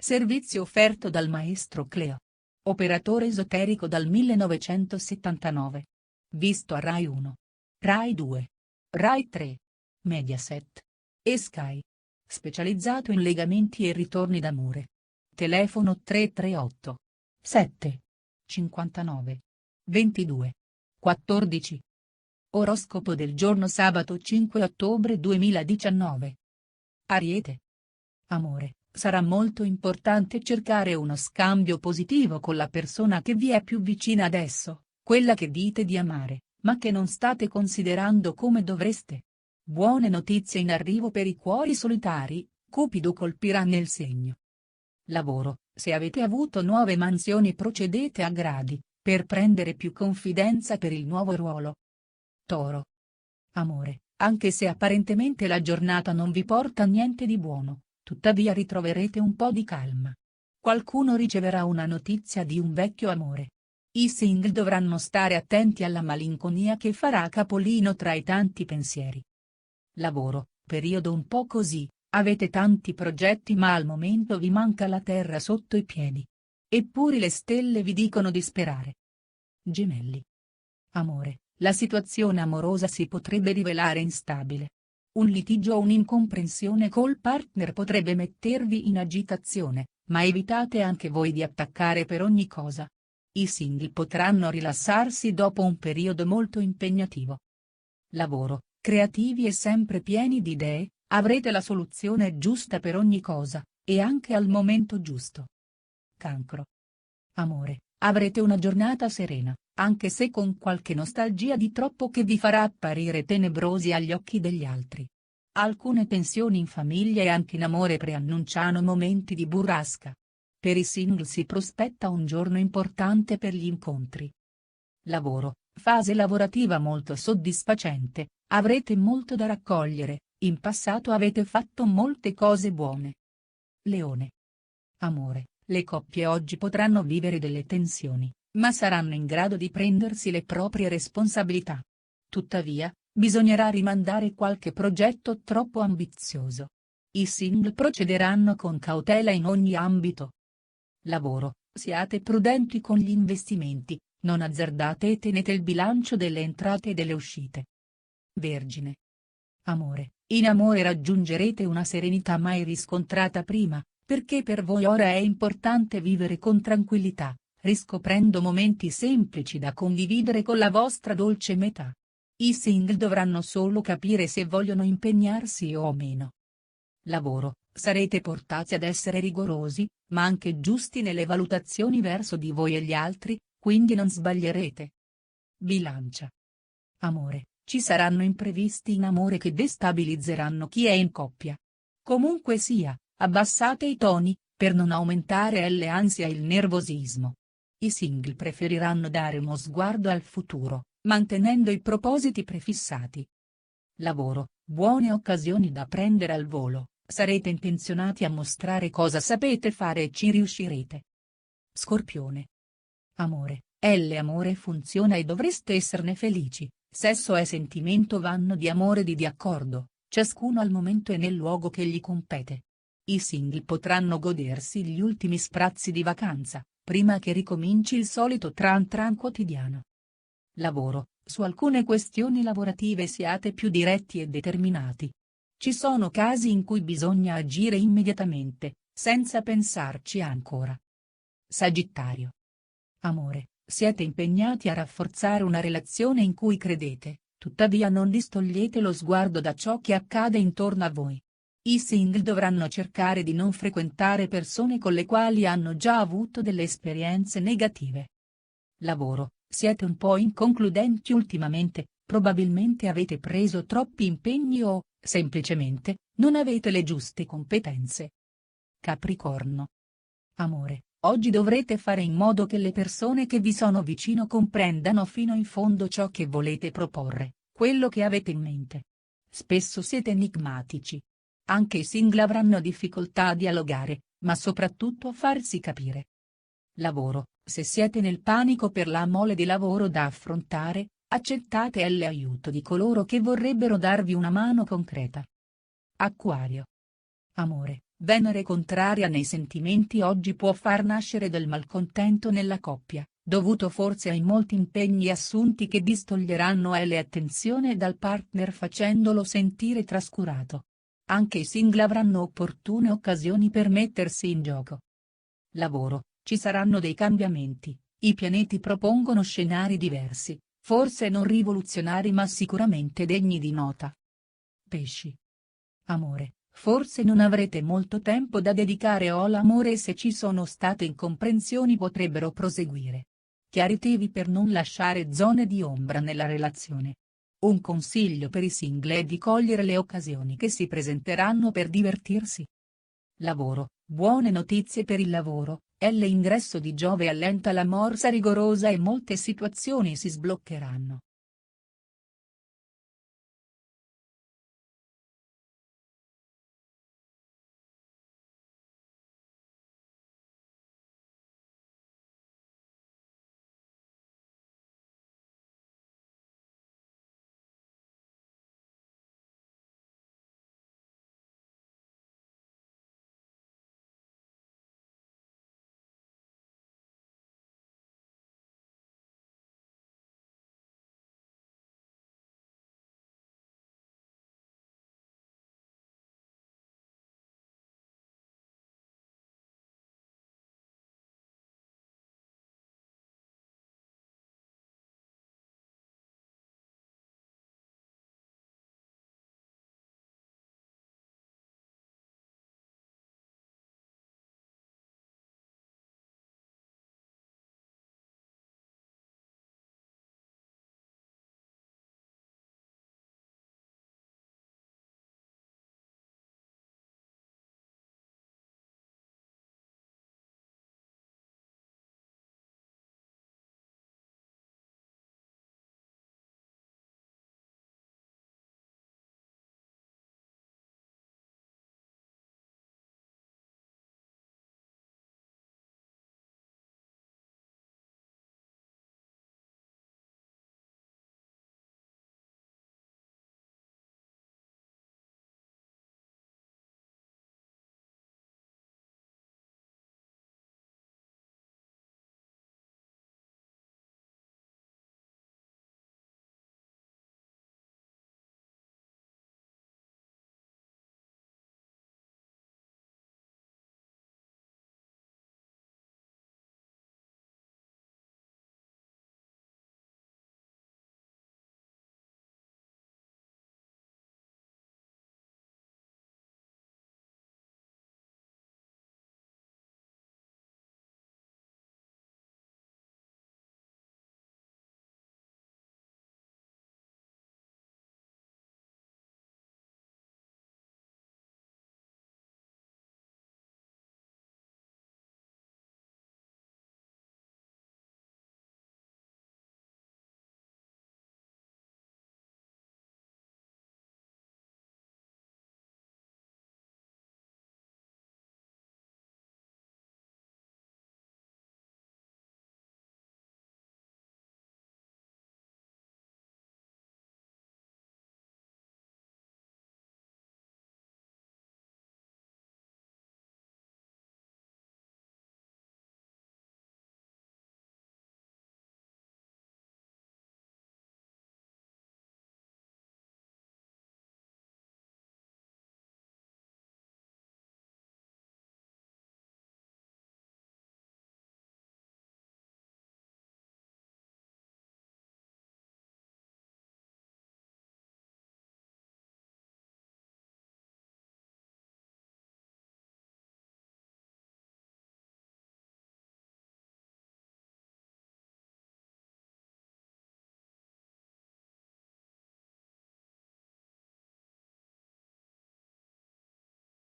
Servizio offerto dal maestro Cleo. Operatore esoterico dal 1979. Visto a Rai 1. Rai 2. Rai 3. Mediaset. E Sky. Specializzato in legamenti e ritorni d'amore. Telefono 338 7 59 22 14. Oroscopo del giorno sabato 5 ottobre 2019. Ariete. Amore, sarà molto importante cercare uno scambio positivo con la persona che vi è più vicina adesso, quella che dite di amare, ma che non state considerando come dovreste. Buone notizie in arrivo per i cuori solitari, Cupido colpirà nel segno. Lavoro, se avete avuto nuove mansioni procedete a gradi, per prendere più confidenza per il nuovo ruolo. Toro. Amore, anche se apparentemente la giornata non vi porta niente di buono, tuttavia ritroverete un po' di calma. Qualcuno riceverà una notizia di un vecchio amore. I single dovranno stare attenti alla malinconia che farà capolino tra i tanti pensieri. Lavoro, periodo un po' così, avete tanti progetti ma al momento vi manca la terra sotto i piedi. Eppure le stelle vi dicono di sperare. Gemelli. Amore, la situazione amorosa si potrebbe rivelare instabile. Un litigio o un'incomprensione col partner potrebbe mettervi in agitazione, ma evitate anche voi di attaccare per ogni cosa. I single potranno rilassarsi dopo un periodo molto impegnativo. Lavoro, creativi e sempre pieni di idee, avrete la soluzione giusta per ogni cosa, e anche al momento giusto. Cancro. Amore, avrete una giornata serena, anche se con qualche nostalgia di troppo che vi farà apparire tenebrosi agli occhi degli altri. Alcune tensioni in famiglia e anche in amore preannunciano momenti di burrasca. Per i single si prospetta un giorno importante per gli incontri. Lavoro, fase lavorativa molto soddisfacente, avrete molto da raccogliere, in passato avete fatto molte cose buone. Leone. Amore, le coppie oggi potranno vivere delle tensioni, ma saranno in grado di prendersi le proprie responsabilità. Tuttavia, bisognerà rimandare qualche progetto troppo ambizioso. I single procederanno con cautela in ogni ambito. Lavoro, siate prudenti con gli investimenti, non azzardate e tenete il bilancio delle entrate e delle uscite. Vergine. Amore, in amore raggiungerete una serenità mai riscontrata prima, perché per voi ora è importante vivere con tranquillità, riscoprendo momenti semplici da condividere con la vostra dolce metà. I single dovranno solo capire se vogliono impegnarsi o meno. Lavoro, sarete portati ad essere rigorosi, ma anche giusti nelle valutazioni verso di voi e gli altri, quindi non sbaglierete. Bilancia. Amore, ci saranno imprevisti in amore che destabilizzeranno chi è in coppia. Comunque sia, abbassate i toni, per non aumentare l'ansia e il nervosismo. I single preferiranno dare uno sguardo al futuro, mantenendo i propositi prefissati. Lavoro, buone occasioni da prendere al volo, sarete intenzionati a mostrare cosa sapete fare e ci riuscirete. Scorpione. Amore, l'amore funziona e dovreste esserne felici, sesso e sentimento vanno di amore e di accordo, ciascuno al momento e nel luogo che gli compete. I single potranno godersi gli ultimi sprazzi di vacanza, prima che ricominci il solito tran tran quotidiano. Lavoro, su alcune questioni lavorative siate più diretti e determinati. Ci sono casi in cui bisogna agire immediatamente, senza pensarci ancora. Sagittario. Amore, siete impegnati a rafforzare una relazione in cui credete, tuttavia non distogliete lo sguardo da ciò che accade intorno a voi. I single dovranno cercare di non frequentare persone con le quali hanno già avuto delle esperienze negative. Lavoro, siete un po' inconcludenti ultimamente, probabilmente avete preso troppi impegni o, semplicemente, non avete le giuste competenze. Capricorno. Amore, oggi dovrete fare in modo che le persone che vi sono vicino comprendano fino in fondo ciò che volete proporre, quello che avete in mente. Spesso siete enigmatici. Anche i single avranno difficoltà a dialogare, ma soprattutto a farsi capire. Lavoro, se siete nel panico per la mole di lavoro da affrontare, accettate l'aiuto di coloro che vorrebbero darvi una mano concreta. Acquario. Amore, Venere contraria nei sentimenti oggi può far nascere del malcontento nella coppia, dovuto forse ai molti impegni assunti che distoglieranno le attenzione dal partner facendolo sentire trascurato. Anche i single avranno opportune occasioni per mettersi in gioco. Lavoro, ci saranno dei cambiamenti, i pianeti propongono scenari diversi, forse non rivoluzionari ma sicuramente degni di nota. Pesci. Amore, forse non avrete molto tempo da dedicare all'amore e se ci sono state incomprensioni potrebbero proseguire. Chiaritevi per non lasciare zone di ombra nella relazione. Un consiglio per i single è di cogliere le occasioni che si presenteranno per divertirsi. Lavoro, buone notizie per il lavoro, l'ingresso di Giove allenta la morsa rigorosa e molte situazioni si sbloccheranno.